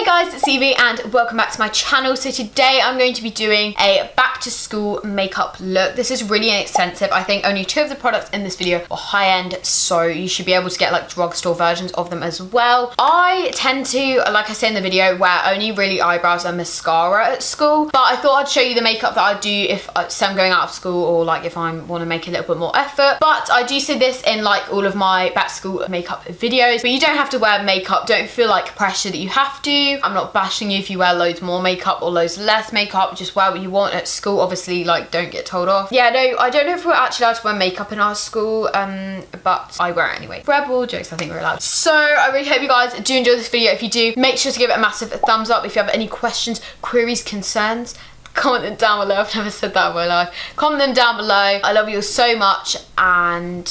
guys, it's Evie and welcome back to my channel. So today I'm going to be doing a back to school makeup look. This is really inexpensive. I think only 2 of the products in this video are high end, so you should be able to get like drugstore versions of them as well. I tend to, like I said in the video, wear only really eyebrows and mascara at school, but I thought I'd show you the makeup that I do if I'm going out of school or like if I want to make a little bit more effort. But I do say this in like all of my back to school makeup videos, but you don't have to wear makeup. Don't feel like pressure that you have to. I'm not bashing you if you wear loads more makeup or loads less makeup. Just wear what you want at school. Obviously, like, don't get told off. Yeah, no, I don't know if we're actually allowed to wear makeup in our school, but I wear it anyway. Rebel jokes, I think we're allowed. So I really hope you guys do enjoy this video. If you do, make sure to give it a massive thumbs up. If you have any questions, queries, concerns, comment them down below. I've never said that in my life. Comment them down below. I love you all so much, and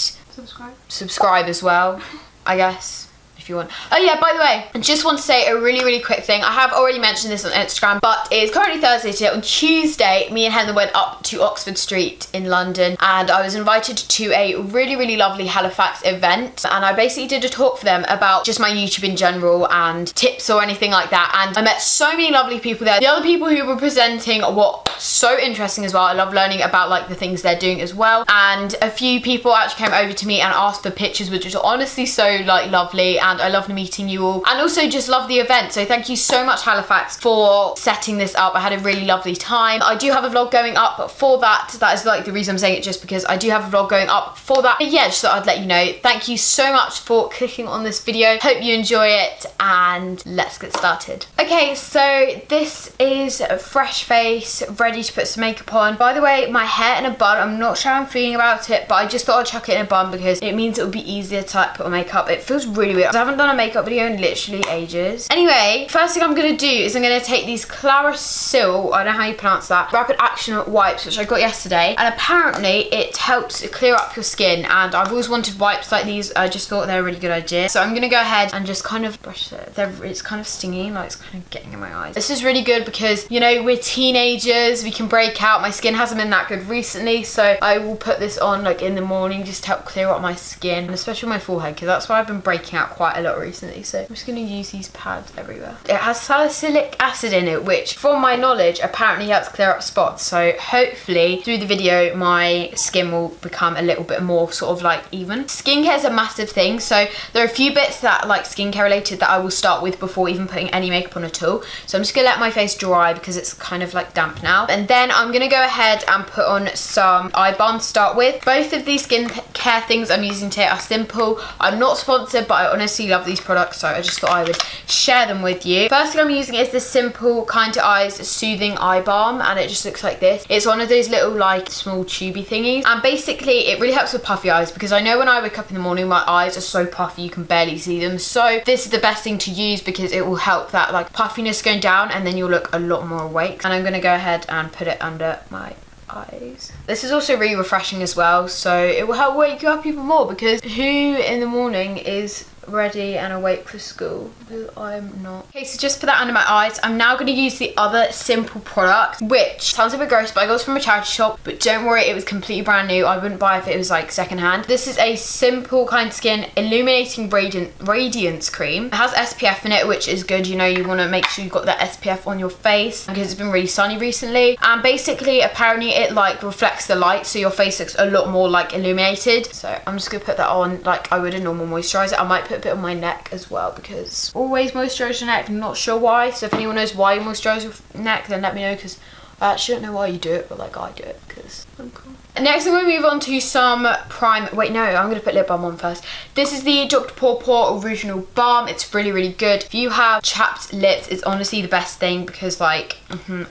subscribe as well, I guess, if you want. Oh yeah, by the way, I just want to say a really quick thing. I have already mentioned this on Instagram, but it's currently Thursday today. On Tuesday, me and Heather went up to Oxford Street in London, and I was invited to a really lovely Halifax event, and I basically did a talk for them about just my YouTube in general and tips or anything like that, and I met so many lovely people there. The other people who were presenting were so interesting as well. I love learning about like the things they're doing as well, and a few people actually came over to me and asked for pictures, which is honestly so like lovely, and I loved meeting you all, and also just love the event. So thank you so much, Halifax, for setting this up. I had a really lovely time. I do have a vlog going up for that. That is like the reason I'm saying it, just because I do have a vlog going up for that. But yeah, just thought I'd let you know. Thank you so much for clicking on this video. Hope you enjoy it, and let's get started. Okay, so this is a fresh face, ready to put some makeup on. By the way, my hair in a bun, I'm not sure how I'm feeling about it, but I just thought I'd chuck it in a bun because it means it would be easier to like put on makeup. It feels really weird. I haven't done a makeup video in literally ages. Anyway, first thing I'm gonna do is I'm gonna take these Clarisil, I don't know how you pronounce that, rapid action wipes, which I got yesterday, and apparently it helps clear up your skin, and I've always wanted wipes like these. I just thought they're a really good idea, so I'm gonna go ahead and just kind of brush it. It's kind of stinging, like it's kind of getting in my eyes. This is really good because, you know, we're teenagers, we can break out. My skin hasn't been that good recently, so I will put this on like in the morning just to help clear up my skin, and especially my forehead, because that's why I've been breaking out quite a lot recently. So I'm just going to use these pads everywhere. It has salicylic acid in it, which from my knowledge apparently helps clear up spots. So hopefully through the video my skin will become a little bit more sort of like even. Skincare is a massive thing, so there are a few bits that like skincare related that I will start with before even putting any makeup on at all. So I'm just going to let my face dry because it's kind of like damp now, and then I'm going to go ahead and put on some eye balm to start with. Both of these skincare things I'm using today are Simple. I'm not sponsored, but I honestly love these products, so I just thought I would share them with you. First thing I'm using is the Simple Kind to Eyes Soothing Eye Balm, and it just looks like this. It's one of those little like small tubey thingies, and basically it really helps with puffy eyes, because I know when I wake up in the morning my eyes are so puffy you can barely see them. So this is the best thing to use because it will help that like puffiness going down, and then you'll look a lot more awake. And I'm going to go ahead and put it under my eyes. This is also really refreshing as well, so it will help wake you up even more, because who in the morning is ready and awake for school? Because I'm not. Okay, so just put that under my eyes. I'm now going to use the other Simple product, which sounds a bit gross, but I got this from a charity shop, but don't worry, it was completely brand new. I wouldn't buy it if it was like secondhand. This is a Simple Kind Skin Illuminating Radiance Cream. It has SPF in it, which is good. You know, you want to make sure you've got that SPF on your face because it's been really sunny recently, and basically apparently it like reflects the light, so your face looks a lot more like illuminated. So I'm just going to put that on like I would a normal moisturizer. I might put a bit on my neck as well, because always moisturize your neck. I'm not sure why, so if anyone knows why you moisturize your neck, then let me know, because I actually don't know why you do it, but like I do it because I'm cool. Next I'm going to move on to some prime. Wait, no, I'm going to put lip balm on first. This is the Dr. Paw Original Balm. It's really good. If you have chapped lips, it's honestly the best thing, because like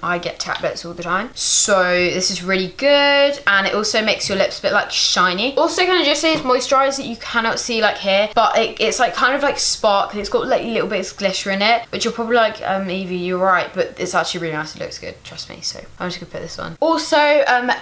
I get chapped lips all the time. So this is really good, and it also makes your lips a bit like shiny. Also kind of just say it's moisturizer that you cannot see like here, but it's like kind of like sparkly. It's got like little bits of glitter in it, which you're probably like, Evie, you're right, but it's actually really nice. It looks good, trust me. So I'm just gonna put this on. Also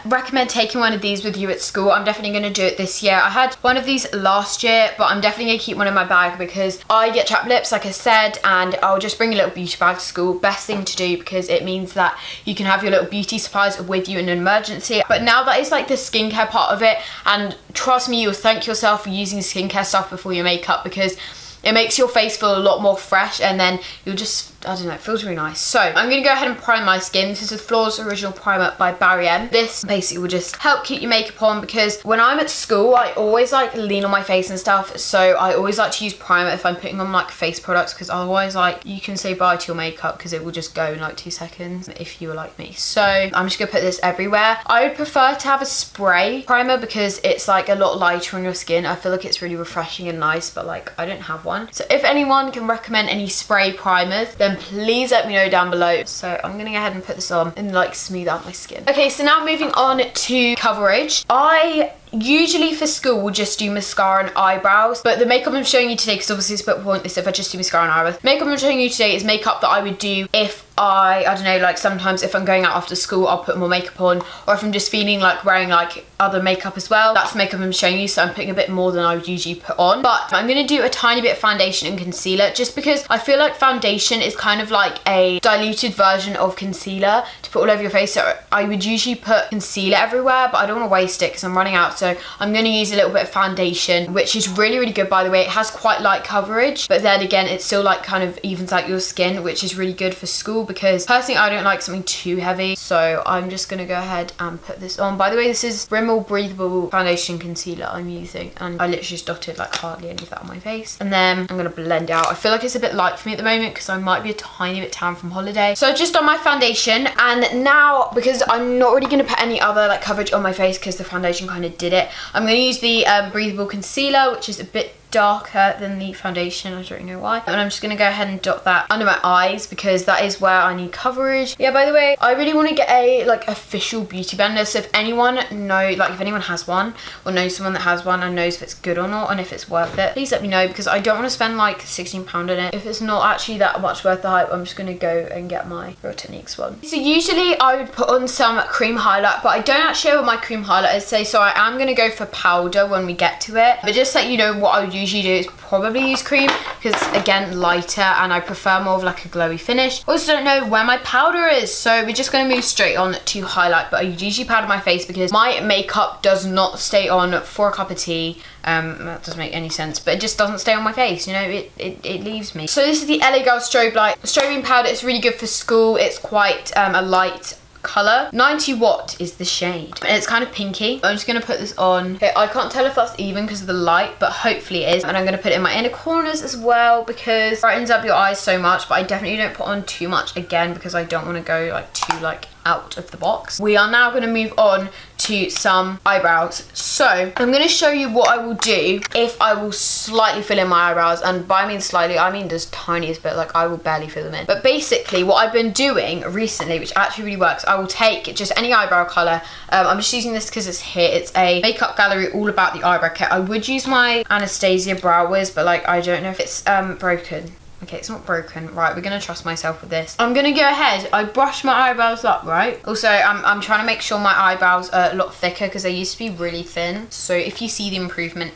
recommend taking one of these with you at school. I'm definitely going to do it this year. I had one of these last year, but I'm definitely going to keep one in my bag because I get chapped lips, like I said, and I'll just bring a little beauty bag to school. Best thing to do, because it means that you can have your little beauty supplies with you in an emergency. But now that is like the skincare part of it, and trust me, you'll thank yourself for using skincare stuff before your makeup, because it makes your face feel a lot more fresh, and then you'll just I don't know, it feels really nice. So I'm gonna go ahead and prime my skin. This is the Flawless Original Primer by Barry M. This basically will just help keep your makeup on, because when I'm at school, I always like lean on my face and stuff. So I always like to use primer if I'm putting on like face products, because otherwise like you can say bye to your makeup because it will just go in like 2 seconds if you were like me. So I'm just gonna put this everywhere. I would prefer to have a spray primer because it's like a lot lighter on your skin. I feel like it's really refreshing and nice, but like I don't have one. So if anyone can recommend any spray primers, then please let me know down below. So I'm gonna go ahead and put this on and like smooth out my skin. Okay, so now moving on to coverage. I usually for school will just do mascara and eyebrows, but the makeup I'm showing you today, because obviously it's a bit pointless if I just do mascara and eyebrows, makeup I'm showing you today is makeup that I would do if I don't know, like sometimes if I'm going out after school I'll put more makeup on, or if I'm just feeling like wearing like other makeup as well. That's makeup I'm showing you, so I'm putting a bit more than I would usually put on. But I'm going to do a tiny bit of foundation and concealer, just because I feel like foundation is kind of like a diluted version of concealer to put all over your face. So I would usually put concealer everywhere, but I don't want to waste it because I'm running out. So I'm going to use a little bit of foundation, which is really, really good, by the way. It has quite light coverage, but then again, it still like kind of evens out your skin, which is really good for school, because personally I don't like something too heavy. So I'm just going to go ahead and put this on. By the way, this is Rimmel Breathable Foundation Concealer I'm using, and I literally just dotted like hardly any of that on my face. And then I'm going to blend out. I feel like it's a bit light for me at the moment because I might be a tiny bit tan from holiday. So I've just done my foundation, and now because I'm not really going to put any other like coverage on my face because the foundation kind of did it, I'm going to use the Breathable Concealer, which is a bit darker than the foundation. I don't really know why. And I'm just going to go ahead and dot that under my eyes because that is where I need coverage. Yeah, by the way, I really want to get a like official beauty blender. So if anyone if anyone has one or knows someone that has one and knows if it's good or not and if it's worth it, please let me know, because I don't want to spend like £16 on it if it's not actually that much worth the hype. I'm just going to go and get my Real Techniques one. So usually I would put on some cream highlight, but I don't actually know what my cream highlight is today, so I am going to go for powder when we get to it. But just so you know, what I would usually do is probably use cream because it's again lighter and I prefer more of like a glowy finish. Also don't know where my powder is, so we're just going to move straight on to highlight. But I usually powder my face because my makeup does not stay on for a cup of tea. That doesn't make any sense, but it just doesn't stay on my face, you know, it leaves me. So this is the LA Girl Strobe Light strobing powder. It's really good for school. It's quite a light colour. 90 Watt is the shade, and it's kind of pinky. I'm just going to put this on. Okay, I can't tell if that's even because of the light, but hopefully it is. And I'm going to put it in my inner corners as well because it brightens up your eyes so much, but I definitely don't put on too much again because I don't want to go like too like out of the box. We are now going to move on to some eyebrows. So I'm going to show you what I will do if I will slightly fill in my eyebrows, and by I mean slightly, I mean just tiniest bit, like I will barely fill them in. But basically what I've been doing recently, which actually really works, I will take just any eyebrow colour. I'm just using this because it's here. It's a Makeup Gallery All About the Eyebrow Kit. I would use my Anastasia Brow Wiz, but like I don't know if it's broken. Okay, it's not broken. Right, we're gonna trust myself with this. I'm gonna go ahead. I brush my eyebrows up, right? Also, I'm trying to make sure my eyebrows are a lot thicker because they used to be really thin. So if you see the improvement,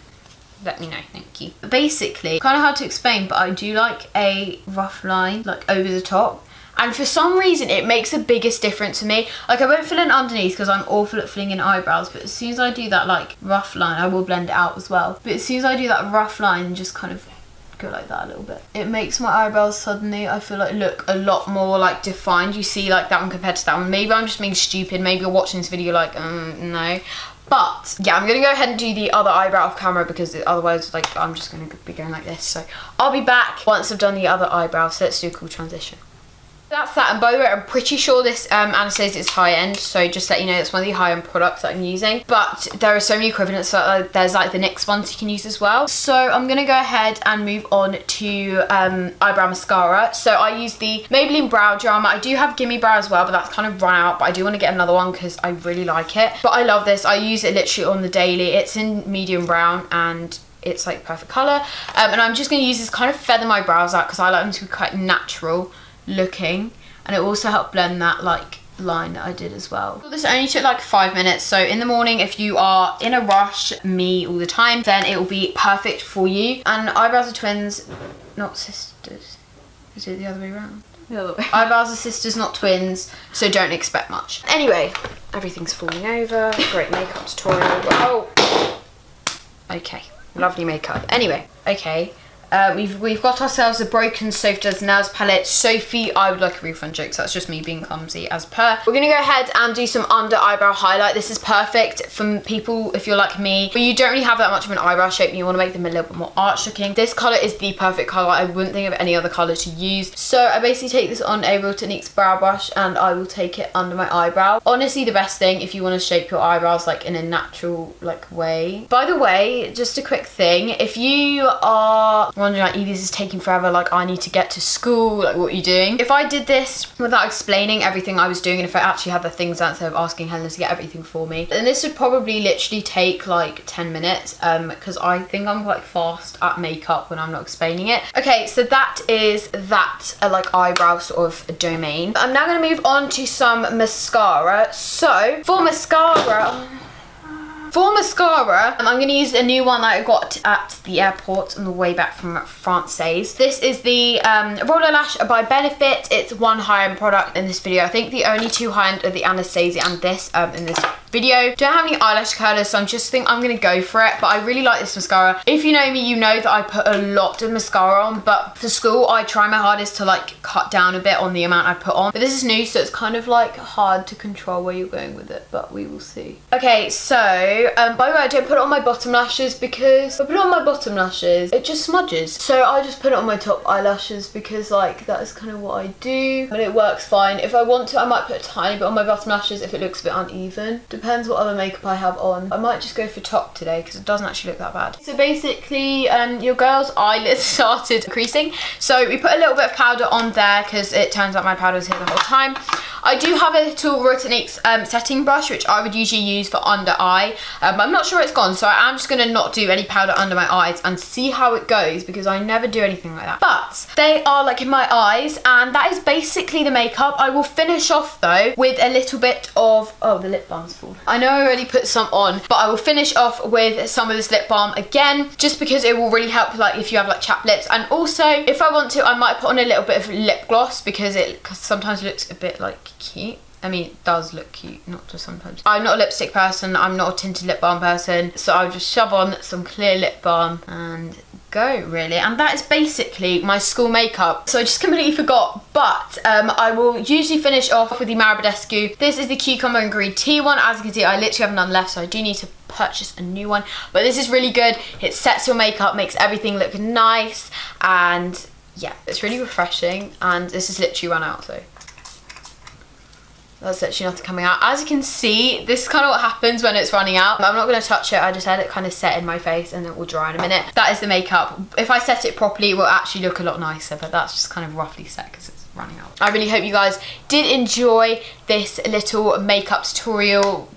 let me know, thank you. Basically, kind of hard to explain, but I do like a rough line, like over the top. And for some reason, it makes the biggest difference to me. Like, I won't fill in underneath because I'm awful at filling in eyebrows, but as soon as I do that, like, rough line, I will blend it out as well. But as soon as I do that rough line, just kind of go like that a little bit, it makes my eyebrows suddenly, I feel like, look a lot more like defined. You see like that one compared to that one. Maybe I'm just being stupid, maybe you're watching this video like no, but yeah, I'm gonna go ahead and do the other eyebrow off camera because otherwise like I'm just gonna be going like this. So I'll be back once I've done the other eyebrow. So let's do a cool transition. That's that. And by the way, I'm pretty sure this Anastasia is high-end, so just let you know it's one of the high-end products that I'm using. But there are so many equivalents, so there's like the NYX ones you can use as well. So I'm going to go ahead and move on to eyebrow mascara. So I use the Maybelline Brow Drama. I do have Gimme Brow as well, but that's kind of run out. But I do want to get another one because I really like it. But I love this. I use it literally on the daily. It's in medium brown and it's like perfect colour. And I'm just going to use this kind of feather my brows out because I like them to be quite natural looking, and it also helped blend that like line that I did as well. So this only took like 5 minutes, so in the morning if you are in a rush, me all the time, then it will be perfect for you. And eyebrows are twins, not sisters. Is it the other way around? The other way. Eyebrows are sisters, not twins, so don't expect much. Anyway, everything's falling over. Great makeup tutorial. Oh, okay, lovely makeup. Anyway, okay. We've got ourselves a broken Sophie Does Nails palette. Sophie, I would like a refund joke, so that's just me being clumsy as per. We're gonna go ahead and do some under eyebrow highlight. This is perfect for people, if you're like me, but you don't really have that much of an eyebrow shape and you want to make them a little bit more arch looking. This colour is the perfect colour. I wouldn't think of any other colour to use. So I basically take this on a Real Techniques brow brush and I will take it under my eyebrow. Honestly, the best thing if you want to shape your eyebrows like in a natural like way. By the way, just a quick thing, if you are wondering like, Evie, this is taking forever, like I need to get to school, like what are you doing? If I did this without explaining everything I was doing, and if I actually had the things out instead of asking Helen to get everything for me, then this would probably literally take like 10 minutes because I think I'm quite fast at makeup when I'm not explaining it. Okay, so that is that like eyebrow sort of domain. I'm now going to move on to some mascara. So for mascara, I'm going to use a new one that I got at the airport on the way back from France. This is the Roller Lash by Benefit. It's one high-end product in this video. I think the only two high-end are the Anastasia and this in this video. Don't have any eyelash curlers, so I just think I'm going to go for it. But I really like this mascara. If you know me, you know that I put a lot of mascara on, but for school I try my hardest to like cut down a bit on the amount I put on. But this is new, so it's kind of like hard to control where you're going with it, but we will see. Okay, so by the way, I don't put it on my bottom lashes because if I put it on my bottom lashes, it just smudges. So I just put it on my top eyelashes because like that is kind of what I do, and it works fine. If I want to, I might put a tiny bit on my bottom lashes if it looks a bit uneven. Depends what other makeup I have on. I might just go for top today because it doesn't actually look that bad. So basically, your girl's eyelids started creasing. So we put a little bit of powder on there because it turns out my powder was here the whole time. I do have a little Real Techniques setting brush, which I would usually use for under eye. I'm not sure it's gone, so I am just going to not do any powder under my eyes and see how it goes because I never do anything like that. But they are like in my eyes, and that is basically the makeup. I will finish off though with a little bit of, oh, the lip balm's full. I know I already put some on, but I will finish off with some of this lip balm again, just because it will really help like if you have like chapped lips. And also, if I want to, I might put on a little bit of lip gloss because it sometimes looks a bit like cute. I mean, it does look cute, not just sometimes. I'm not a lipstick person, I'm not a tinted lip balm person, so I'll just shove on some clear lip balm and go, really. And that is basically my school makeup. So I just completely forgot, but I will usually finish off with the Marabadescu. This is the Cucumber and Green Tea one. As you can see, I literally have none left, so I do need to purchase a new one. But this is really good. It sets your makeup, makes everything look nice, and yeah, it's really refreshing. And this is literally run out, so there's actually nothing coming out. As you can see, this is kind of what happens when it's running out. I'm not going to touch it, I just let it kind of set in my face and it will dry in a minute. That is the makeup. If I set it properly, it will actually look a lot nicer, but that's just kind of roughly set because it's running out. I really hope you guys did enjoy this little makeup tutorial.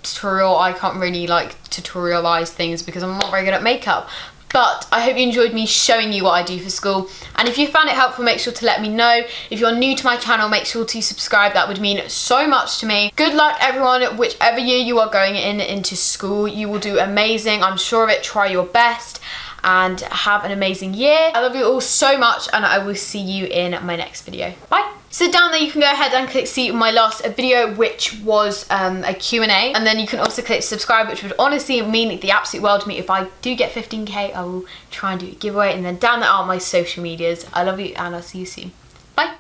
I can't really like tutorialize things because I'm not very good at makeup. But I hope you enjoyed me showing you what I do for school. And if you found it helpful, make sure to let me know. If you're new to my channel, make sure to subscribe. That would mean so much to me. Good luck, everyone. Whichever year you are going into school, you will do amazing. I'm sure of it. Try your best and have an amazing year. I love you all so much, and I will see you in my next video. Bye. So down there you can go ahead and click see my last video, which was a Q&A, and then you can also click subscribe, which would honestly mean the absolute world to me. If I do get 15k, I will try and do a giveaway, and then down there are my social medias. I love you and I'll see you soon. Bye.